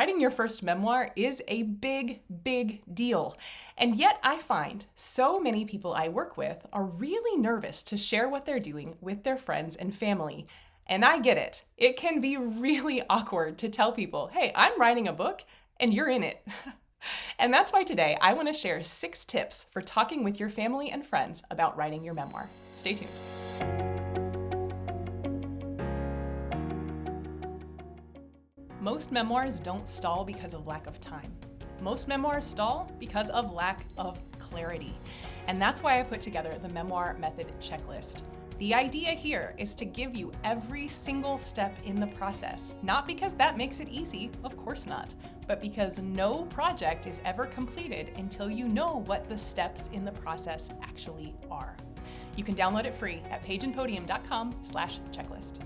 Writing your first memoir is a big, big deal. And yet I find so many people I work with are really nervous to share what they're doing with their friends and family. And I get it. It can be really awkward to tell people, hey, I'm writing a book and you're in it. And that's why today I want to share 6 tips for talking with your family and friends about writing your memoir. Stay tuned. Most memoirs don't stall because of lack of time. Most memoirs stall because of lack of clarity. And that's why I put together the Memoir Method Checklist. The idea here is to give you every single step in the process, not because that makes it easy, of course not, but because no project is ever completed until you know what the steps in the process actually are. You can download it free at pageandpodium.com/checklist.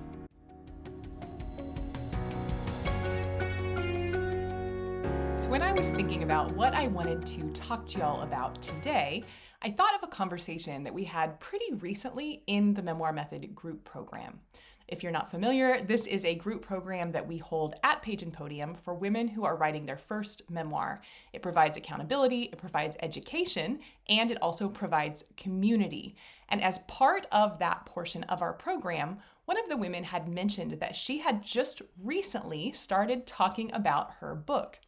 So when I was thinking about what I wanted to talk to y'all about today, I thought of a conversation that we had pretty recently in the Memoir Method group program. If you're not familiar, this is a group program that we hold at Page and Podium for women who are writing their first memoir. It provides accountability, it provides education, and it also provides community. And as part of that portion of our program, one of the women had mentioned that she had just recently started talking about her book.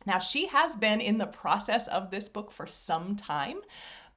Now, she has been in the process of this book for some time,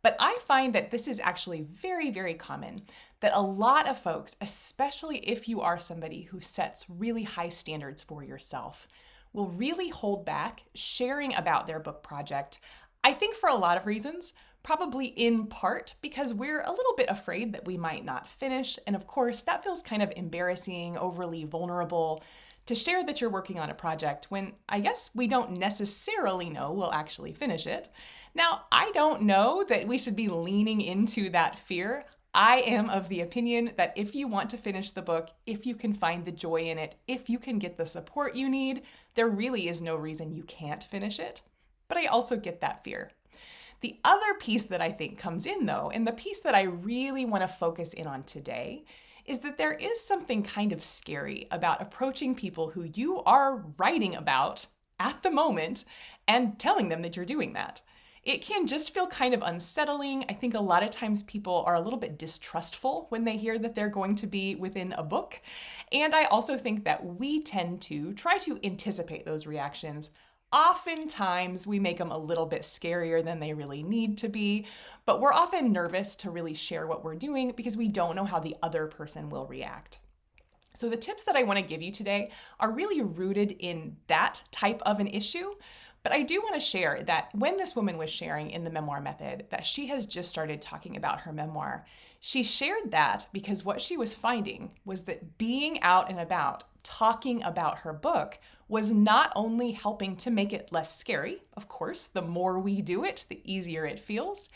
but I find that this is actually very, very common, that a lot of folks, especially if you are somebody who sets really high standards for yourself, will really hold back sharing about their book project. I think for a lot of reasons, probably in part because we're a little bit afraid that we might not finish. And of course, that feels kind of embarrassing, overly vulnerable to share that you're working on a project when I guess we don't necessarily know we'll actually finish it. Now, I don't know that we should be leaning into that fear. I am of the opinion that if you want to finish the book, if you can find the joy in it, if you can get the support you need, there really is no reason you can't finish it. But I also get that fear. The other piece that I think comes in though, and the piece that I really want to focus in on today, is that there is something kind of scary about approaching people who you are writing about at the moment and telling them that you're doing that. It can just feel kind of unsettling. I think a lot of times people are a little bit distrustful when they hear that they're going to be within a book. And I also think that we tend to try to anticipate those reactions. Oftentimes we make them a little bit scarier than they really need to be, but we're often nervous to really share what we're doing because we don't know how the other person will react. So the tips that I want to give you today are really rooted in that type of an issue, but I do want to share that when this woman was sharing in the Memoir Method that she has just started talking about her memoir, she shared that because what she was finding was that being out and about, talking about her book, was not only helping to make it less scary, of course, the more we do it, the easier it feels,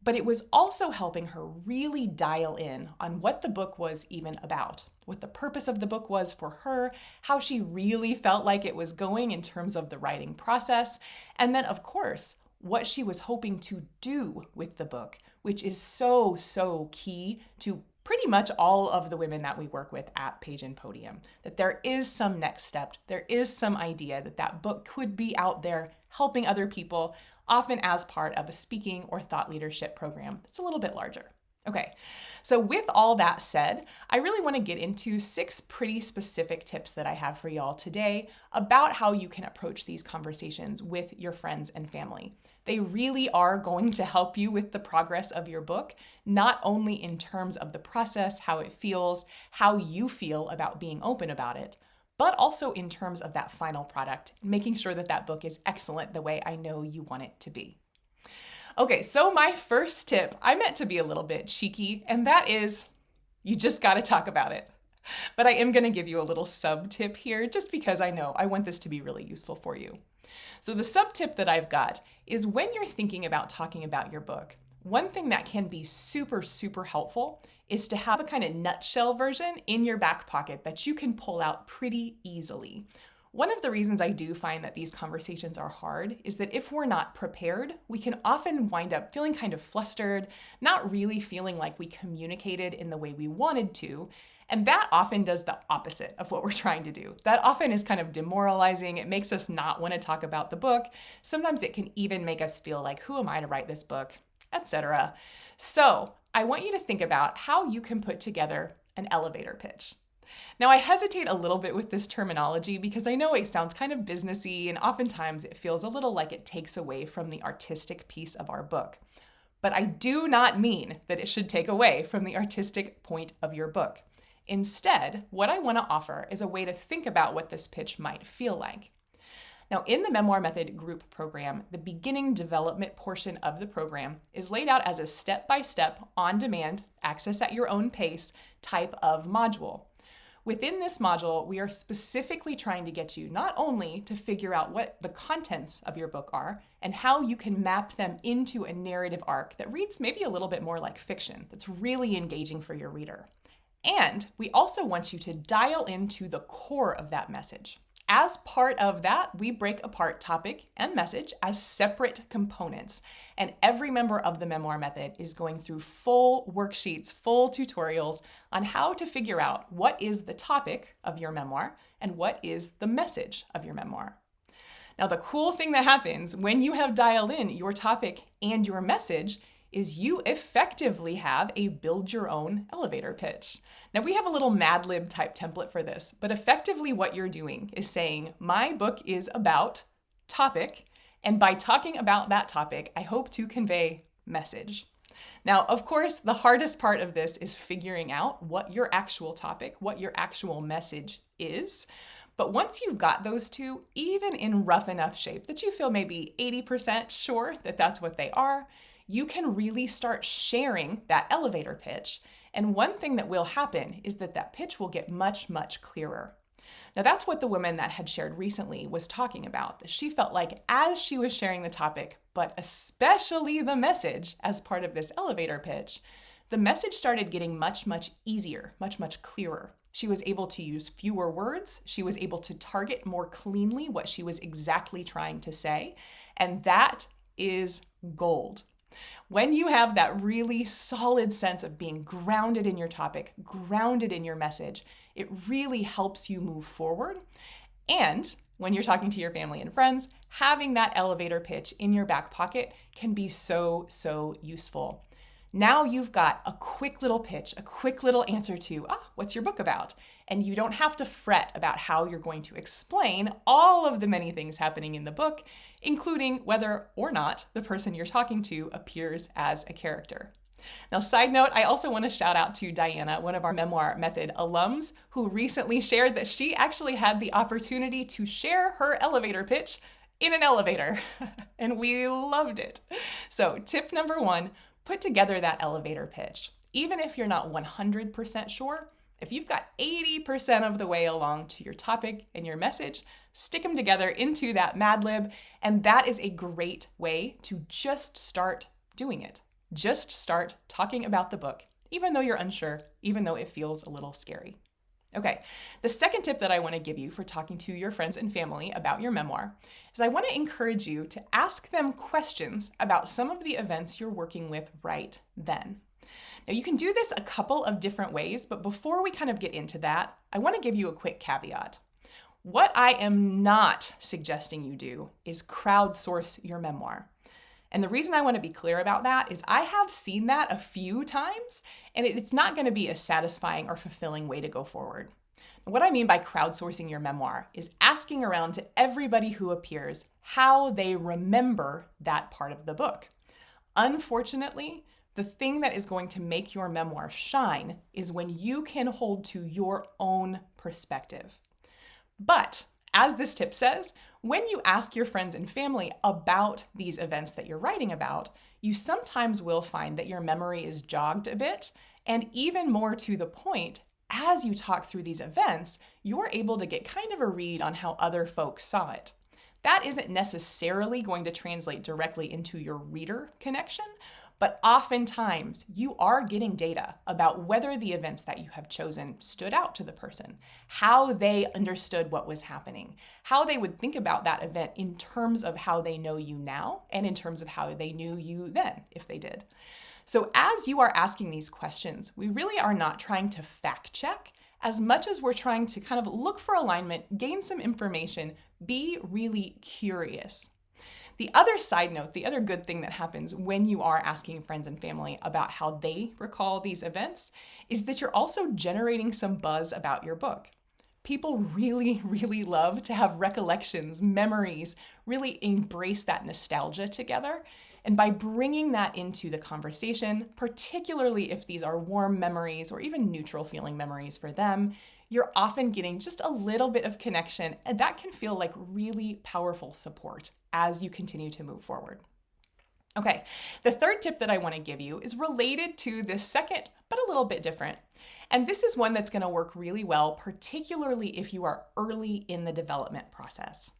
but it was also helping her really dial in on what the book was even about, what the purpose of the book was for her, how she really felt like it was going in terms of the writing process, and then, of course, what she was hoping to do with the book, which is so, so key to pretty much all of the women that we work with at Page and Podium, that there is some next step, there is some idea that that book could be out there helping other people, often as part of a speaking or thought leadership program that's a little bit larger. Okay, so with all that said, I really want to get into 6 pretty specific tips that I have for y'all today about how you can approach these conversations with your friends and family. They really are going to help you with the progress of your book, not only in terms of the process, how it feels, how you feel about being open about it, but also in terms of that final product, making sure that that book is excellent the way I know you want it to be. Okay, so my first tip, I meant to be a little bit cheeky, and that is you just got to talk about it. But I am going to give you a little sub tip here just because I know I want this to be really useful for you. So the sub tip that I've got is when you're thinking about talking about your book, one thing that can be super, super helpful is to have a kind of nutshell version in your back pocket that you can pull out pretty easily. One of the reasons I do find that these conversations are hard is that if we're not prepared, we can often wind up feeling kind of flustered, not really feeling like we communicated in the way we wanted to. And that often does the opposite of what we're trying to do. That often is kind of demoralizing. It makes us not want to talk about the book. Sometimes it can even make us feel like, who am I to write this book, etc. So I want you to think about how you can put together an elevator pitch. Now, I hesitate a little bit with this terminology because I know it sounds kind of businessy, and oftentimes it feels a little like it takes away from the artistic piece of our book. But I do not mean that it should take away from the artistic point of your book. Instead, what I want to offer is a way to think about what this pitch might feel like. Now, in the Memoir Method group program, the beginning development portion of the program is laid out as a step-by-step, on-demand, access at your own pace type of module. Within this module, we are specifically trying to get you not only to figure out what the contents of your book are and how you can map them into a narrative arc that reads maybe a little bit more like fiction, that's really engaging for your reader. And we also want you to dial into the core of that message. As part of that, we break apart topic and message as separate components. And every member of the Memoir Method is going through full worksheets, full tutorials on how to figure out what is the topic of your memoir and what is the message of your memoir. Now, the cool thing that happens when you have dialed in your topic and your message is you effectively have a build your own elevator pitch. Now, we have a little Mad Lib type template for this, but effectively what you're doing is saying, my book is about topic, and by talking about that topic, I hope to convey message. Now, of course, the hardest part of this is figuring out what your actual topic, what your actual message is. But once you've got those two, even in rough enough shape that you feel maybe 80% sure that that's what they are, you can really start sharing that elevator pitch. And one thing that will happen is that that pitch will get much, much clearer. Now, that's what the woman that had shared recently was talking about, that she felt like as she was sharing the topic, but especially the message as part of this elevator pitch, the message started getting much, much easier, much, much clearer. She was able to use fewer words. She was able to target more cleanly what she was exactly trying to say. And that is gold. When you have that really solid sense of being grounded in your topic, grounded in your message, it really helps you move forward. And when you're talking to your family and friends, having that elevator pitch in your back pocket can be so, so useful. Now you've got a quick little pitch, a quick little answer to, what's your book about? And you don't have to fret about how you're going to explain all of the many things happening in the book, including whether or not the person you're talking to appears as a character. Now, side note, I also want to shout out to Diana, one of our Memoir Method alums, who recently shared that she actually had the opportunity to share her elevator pitch in an elevator, and we loved it. So tip number 1, put together that elevator pitch. Even if you're not 100% sure, if you've got 80% of the way along to your topic and your message, stick them together into that Mad Lib, and that is a great way to just start doing it. Just start talking about the book, even though you're unsure, even though it feels a little scary. Okay, the second tip that I want to give you for talking to your friends and family about your memoir is I want to encourage you to ask them questions about some of the events you're working with right then. Now, you can do this a couple of different ways, but before we kind of get into that, I want to give you a quick caveat. What I am not suggesting you do is crowdsource your memoir. And the reason I want to be clear about that is I have seen that a few times, and it's not going to be a satisfying or fulfilling way to go forward. What I mean by crowdsourcing your memoir is asking around to everybody who appears how they remember that part of the book. Unfortunately, the thing that is going to make your memoir shine is when you can hold to your own perspective. But as this tip says, when you ask your friends and family about these events that you're writing about, you sometimes will find that your memory is jogged a bit, and even more to the point, as you talk through these events, you're able to get kind of a read on how other folks saw it. That isn't necessarily going to translate directly into your reader connection, but oftentimes you are getting data about whether the events that you have chosen stood out to the person, how they understood what was happening, how they would think about that event in terms of how they know you now and in terms of how they knew you then, if they did. So as you are asking these questions, we really are not trying to fact check as much as we're trying to kind of look for alignment, gain some information, be really curious. The other side note, the other good thing that happens when you are asking friends and family about how they recall these events is that you're also generating some buzz about your book. People really, really love to have recollections, memories, really embrace that nostalgia together. And by bringing that into the conversation, particularly if these are warm memories or even neutral feeling memories for them, you're often getting just a little bit of connection, and that can feel like really powerful support as you continue to move forward. Okay, the third tip that I want to give you is related to this second, but a little bit different. And this is one that's going to work really well, particularly if you are early in the development process.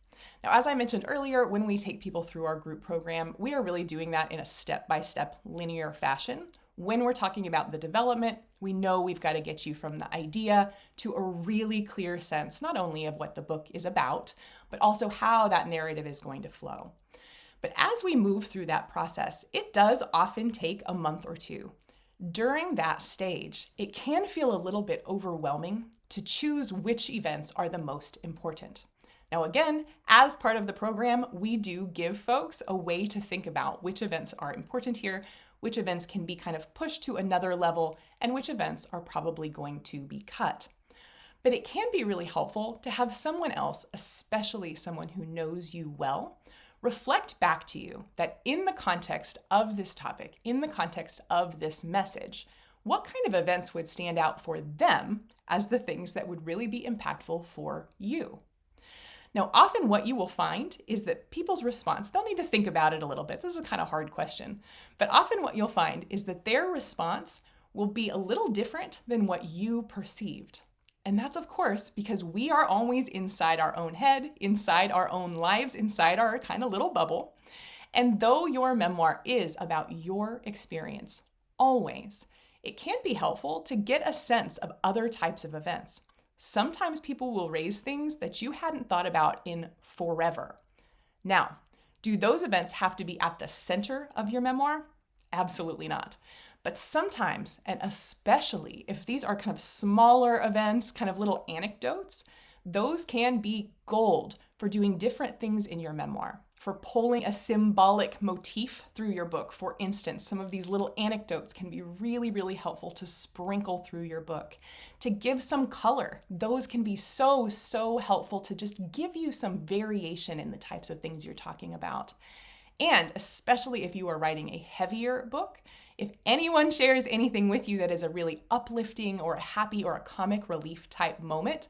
Now, as I mentioned earlier, when we take people through our group program, we are really doing that in a step-by-step linear fashion. When we're talking about the development, we know we've got to get you from the idea to a really clear sense, not only of what the book is about, but also how that narrative is going to flow. But as we move through that process, it does often take a month or two. During that stage, it can feel a little bit overwhelming to choose which events are the most important. Now, again, as part of the program, we do give folks a way to think about which events are important here, which events can be kind of pushed to another level, and which events are probably going to be cut. But it can be really helpful to have someone else, especially someone who knows you well, reflect back to you that in the context of this topic, in the context of this message, what kind of events would stand out for them as the things that would really be impactful for you? Now, often what you will find is that people's response, they'll need to think about it a little bit. This is a kind of hard question, but often what you'll find is that their response will be a little different than what you perceived. And that's, of course, because we are always inside our own head, inside our own lives, inside our kind of little bubble. And though your memoir is about your experience, always, it can be helpful to get a sense of other types of events. Sometimes people will raise things that you hadn't thought about in forever. Now, do those events have to be at the center of your memoir? Absolutely not. But sometimes, and especially if these are kind of smaller events, kind of little anecdotes, those can be gold for doing different things in your memoir, for pulling a symbolic motif through your book. For instance, some of these little anecdotes can be really, really helpful to sprinkle through your book. To give some color, those can be so, so helpful to just give you some variation in the types of things you're talking about. And especially if you are writing a heavier book, if anyone shares anything with you that is a really uplifting or a happy or a comic relief type moment,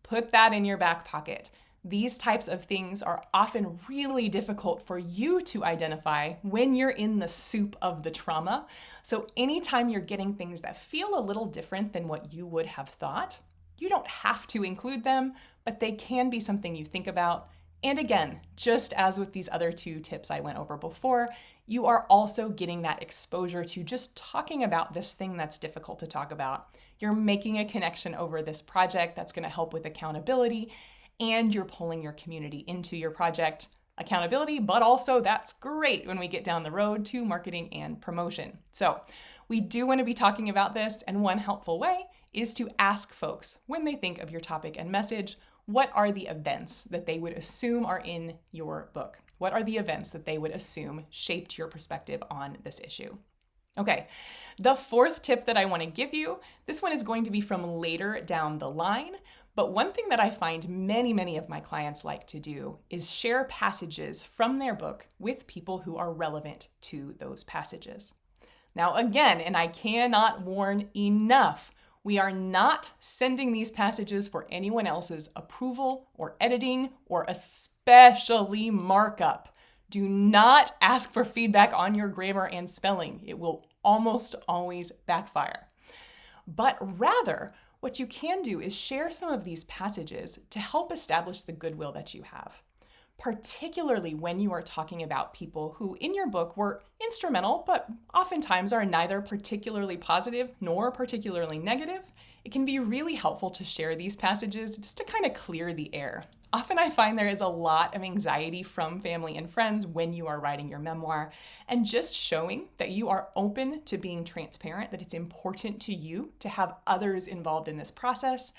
put that in your back pocket. These types of things are often really difficult for you to identify when you're in the soup of the trauma. So anytime you're getting things that feel a little different than what you would have thought, you don't have to include them, but they can be something you think about. And again, just as with these other two tips I went over before, you are also getting that exposure to just talking about this thing that's difficult to talk about. You're making a connection over this project that's going to help with accountability, and you're pulling your community into your project. Accountability, but also that's great when we get down the road to marketing and promotion. So we do want to be talking about this, and one helpful way is to ask folks when they think of your topic and message, what are the events that they would assume are in your book? What are the events that they would assume shaped your perspective on this issue? Okay, the fourth tip that I want to give you, this one is going to be from later down the line, but one thing that I find many of my clients like to do is share passages from their book with people who are relevant to those passages. Now again, and I cannot warn enough, we are not sending these passages for anyone else's approval or editing or especially markup. Do not ask for feedback on your grammar and spelling. It will almost always backfire. But rather, what you can do is share some of these passages to help establish the goodwill that you have, particularly when you are talking about people who in your book were instrumental, but oftentimes are neither particularly positive nor particularly negative. It can be really helpful to share these passages just to kind of clear the air. Often I find there is a lot of anxiety from family and friends when you are writing your memoir, and just showing that you are open to being transparent, that it's important to you to have others involved in this process,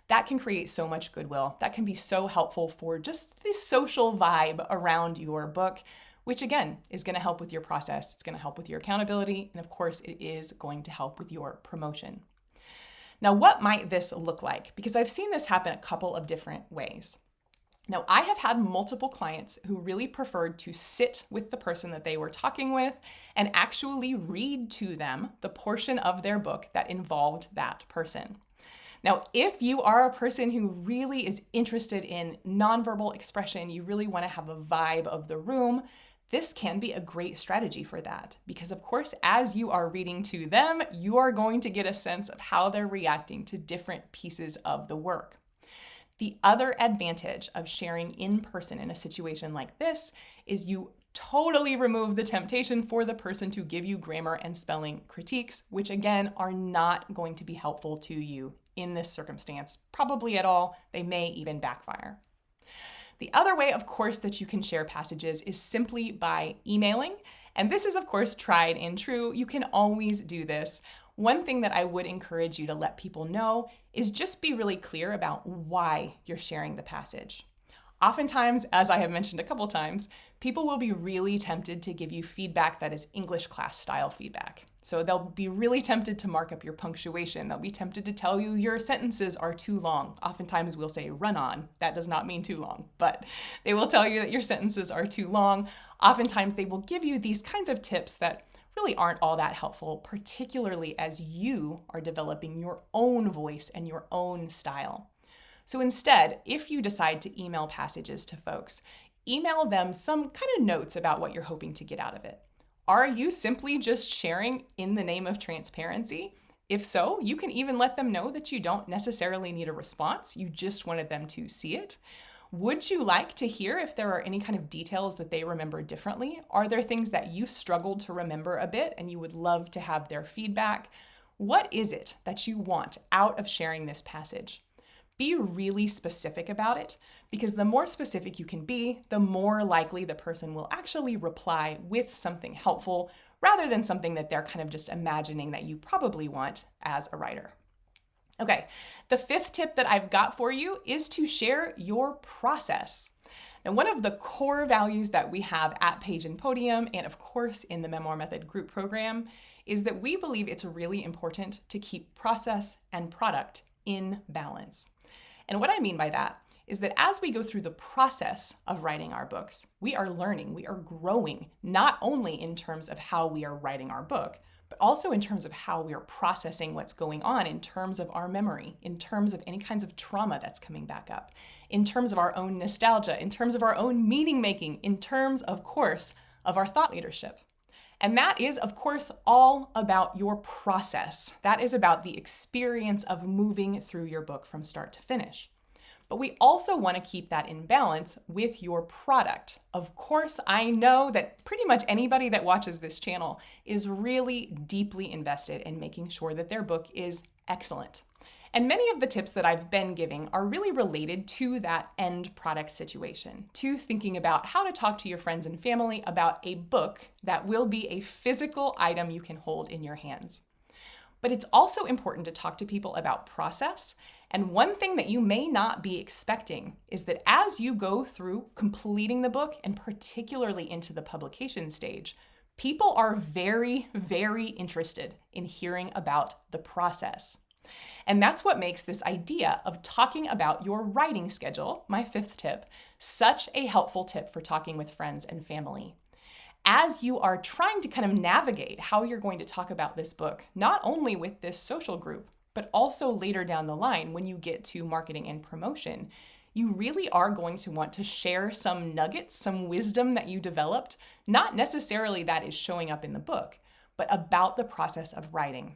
that can create so much goodwill. That can be so helpful for just this social vibe around your book, which again is going to help with your process. It's going to help with your accountability, and of course it is going to help with your promotion. Now, what might this look like? Because I've seen this happen a couple of different ways. Now, I have had multiple clients who really preferred to sit with the person that they were talking with and actually read to them the portion of their book that involved that person. Now, if you are a person who really is interested in nonverbal expression, you really want to have a vibe of the room, this can be a great strategy for that. Because of course, as you are reading to them, you are going to get a sense of how they're reacting to different pieces of the work. The other advantage of sharing in person in a situation like this is you totally remove the temptation for the person to give you grammar and spelling critiques, which again are not going to be helpful to you in this circumstance, probably at all. They may even backfire. The other way, of course, that you can share passages is simply by emailing. And this is, of course, tried and true. You can always do this. One thing that I would encourage you to let people know is just be really clear about why you're sharing the passage. Oftentimes, as I have mentioned a couple times, people will be really tempted to give you feedback that is English class style feedback. So they'll be really tempted to mark up your punctuation. They'll be tempted to tell you your sentences are too long. Oftentimes we'll say run on. That does not mean too long, but they will tell you that your sentences are too long. Oftentimes they will give you these kinds of tips that really aren't all that helpful, particularly as you are developing your own voice and your own style. So instead, if you decide to email passages to folks, email them some kind of notes about what you're hoping to get out of it. Are you simply just sharing in the name of transparency? If so, you can even let them know that you don't necessarily need a response. You just wanted them to see it. Would you like to hear if there are any kind of details that they remember differently? Are there things that you struggled to remember a bit and you would love to have their feedback? What is it that you want out of sharing this passage? Be really specific about it, because the more specific you can be, the more likely the person will actually reply with something helpful rather than something that they're kind of just imagining that you probably want as a writer. Okay, the fifth tip that I've got for you is to share your process. Now, one of the core values that we have at Page and Podium, and of course in the Memoir Method group program, is that we believe it's really important to keep process and product in balance. And what I mean by that is that as we go through the process of writing our books, we are learning, we are growing, not only in terms of how we are writing our book, but also in terms of how we are processing what's going on in terms of our memory, in terms of any kinds of trauma that's coming back up, in terms of our own nostalgia, in terms of our own meaning making, in terms, of course, of our thought leadership. And that is, of course, all about your process. That is about the experience of moving through your book from start to finish. But we also want to keep that in balance with your product. Of course, I know that pretty much anybody that watches this channel is really deeply invested in making sure that their book is excellent. And many of the tips that I've been giving are really related to that end product situation, to thinking about how to talk to your friends and family about a book that will be a physical item you can hold in your hands. But it's also important to talk to people about process. And one thing that you may not be expecting is that as you go through completing the book, and particularly into the publication stage, people are very, very interested in hearing about the process. And that's what makes this idea of talking about your writing schedule, my fifth tip, such a helpful tip for talking with friends and family. As you are trying to kind of navigate how you're going to talk about this book, not only with this social group, but also later down the line when you get to marketing and promotion, you really are going to want to share some nuggets, some wisdom that you developed, not necessarily that is showing up in the book, but about the process of writing.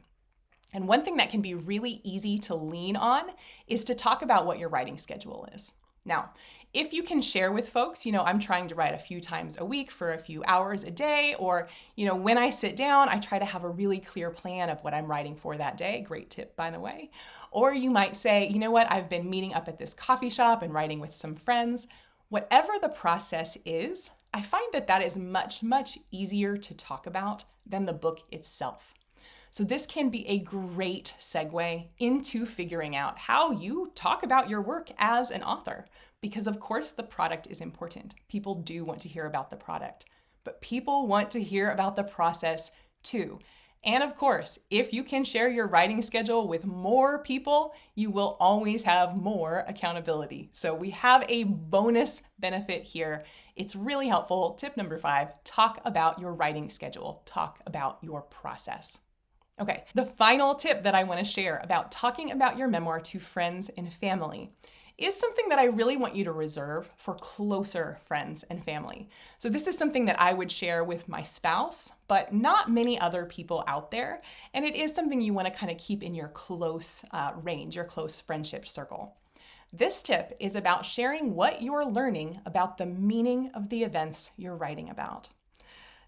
And one thing that can be really easy to lean on is to talk about what your writing schedule is. Now, if you can share with folks, I'm trying to write a few times a week for a few hours a day, or, when I sit down, I try to have a really clear plan of what I'm writing for that day. Great tip, by the way. Or you might say, you know what, I've been meeting up at this coffee shop and writing with some friends. Whatever the process is, I find that that is much, much easier to talk about than the book itself. So this can be a great segue into figuring out how you talk about your work as an author, because of course the product is important. People do want to hear about the product, but people want to hear about the process too. And of course, if you can share your writing schedule with more people, you will always have more accountability. So we have a bonus benefit here. It's really helpful. Tip number 5, talk about your writing schedule. Talk about your process. Okay, the final tip that I want to share about talking about your memoir to friends and family is something that I really want you to reserve for closer friends and family. So this is something that I would share with my spouse, but not many other people out there. And it is something you want to kind of keep in your close range, your close friendship circle. This tip is about sharing what you're learning about the meaning of the events you're writing about.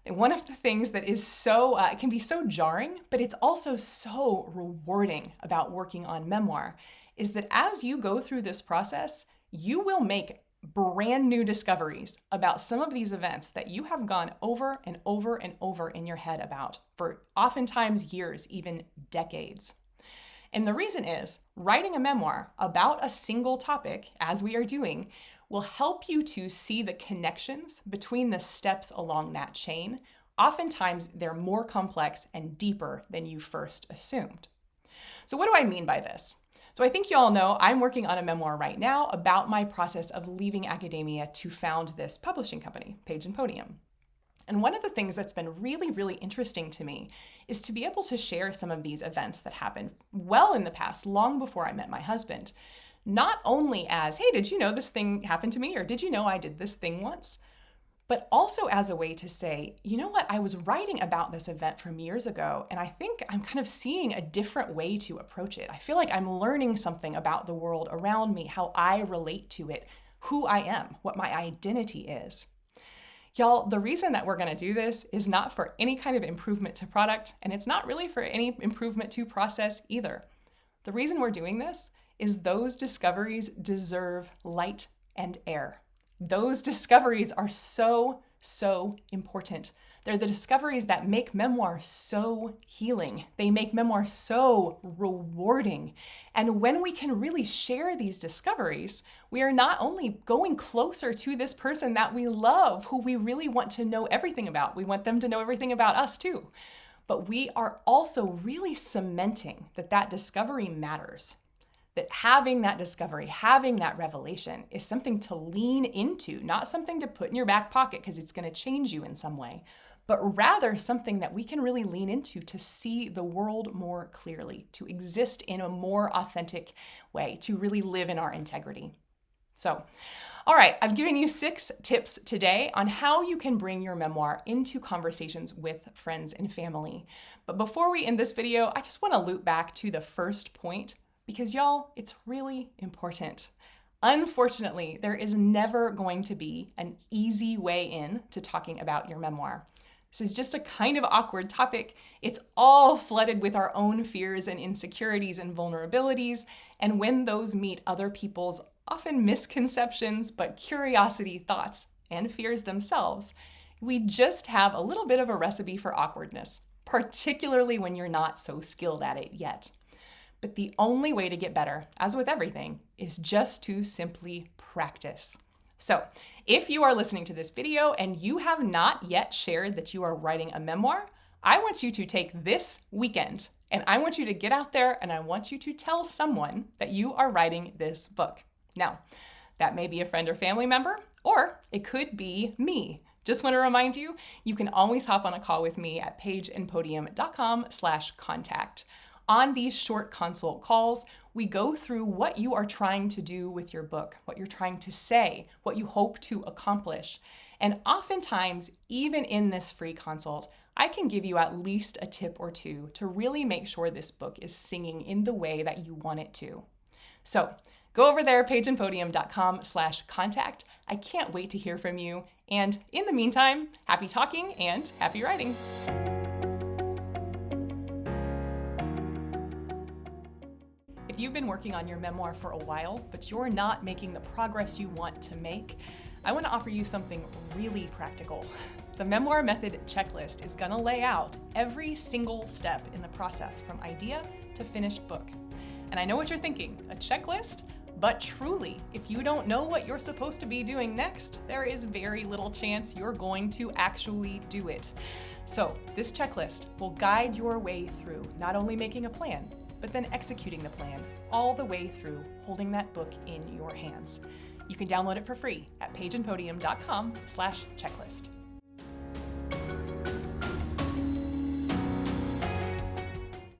And one of the things that is it can be so jarring, but it's also so rewarding about working on memoir, is that as you go through this process, you will make brand new discoveries about some of these events that you have gone over and over and over in your head about for oftentimes years, even decades. And the reason is, writing a memoir about a single topic, as we are doing, will help you to see the connections between the steps along that chain. Oftentimes, they're more complex and deeper than you first assumed. So what do I mean by this? So I think you all know I'm working on a memoir right now about my process of leaving academia to found this publishing company, Podium. And one of the things that's been really, really interesting to me is to be able to share some of these events that happened well in the past, long before I met my husband. Not only as, hey, did you know this thing happened to me? Or did you know I did this thing once? But also as a way to say, you know what, I was writing about this event from years ago, and I think I'm kind of seeing a different way to approach it. I feel like I'm learning something about the world around me, how I relate to it, who I am, what my identity is. Y'all, the reason that we're going to do this is not for any kind of improvement to product, and it's not really for any improvement to process either. The reason we're doing this is those discoveries deserve light and air. Those discoveries are so, so important. They're the discoveries that make memoir so healing. They make memoir so rewarding. And when we can really share these discoveries, we are not only going closer to this person that we love, who we really want to know everything about. We want them to know everything about us too. But we are also really cementing that discovery matters. That having that discovery, having that revelation is something to lean into, not something to put in your back pocket because it's going to change you in some way, but rather something that we can really lean into to see the world more clearly, to exist in a more authentic way, to really live in our integrity. So, all right, I've given you 6 tips today on how you can bring your memoir into conversations with friends and family. But before we end this video, I just want to loop back to the first point, because y'all, it's really important. Unfortunately, there is never going to be an easy way in to talking about your memoir. This is just a kind of awkward topic. It's all flooded with our own fears and insecurities and vulnerabilities. And when those meet other people's often misconceptions, but curiosity, thoughts, and fears themselves, we just have a little bit of a recipe for awkwardness, particularly when you're not so skilled at it yet. But the only way to get better, as with everything, is just to simply practice. So if you are listening to this video and you have not yet shared that you are writing a memoir, I want you to take this weekend and I want you to get out there and I want you to tell someone that you are writing this book. Now, that may be a friend or family member, or it could be me. Just want to remind you, you can always hop on a call with me at pageandpodium.com/contact. On these short consult calls, we go through what you are trying to do with your book, what you're trying to say, what you hope to accomplish. And oftentimes, even in this free consult, I can give you at least a tip or two to really make sure this book is singing in the way that you want it to. So go over there, pageandpodium.com/contact. I can't wait to hear from you. And in the meantime, happy talking and happy writing. If you've been working on your memoir for a while, but you're not making the progress you want to make, I want to offer you something really practical. The Memoir Method checklist is going to lay out every single step in the process from idea to finished book. And I know what you're thinking, a checklist? But truly, if you don't know what you're supposed to be doing next, there is very little chance you're going to actually do it. So this checklist will guide your way through not only making a plan, but then executing the plan all the way through holding that book in your hands. You can download it for free at pageandpodium.com/checklist.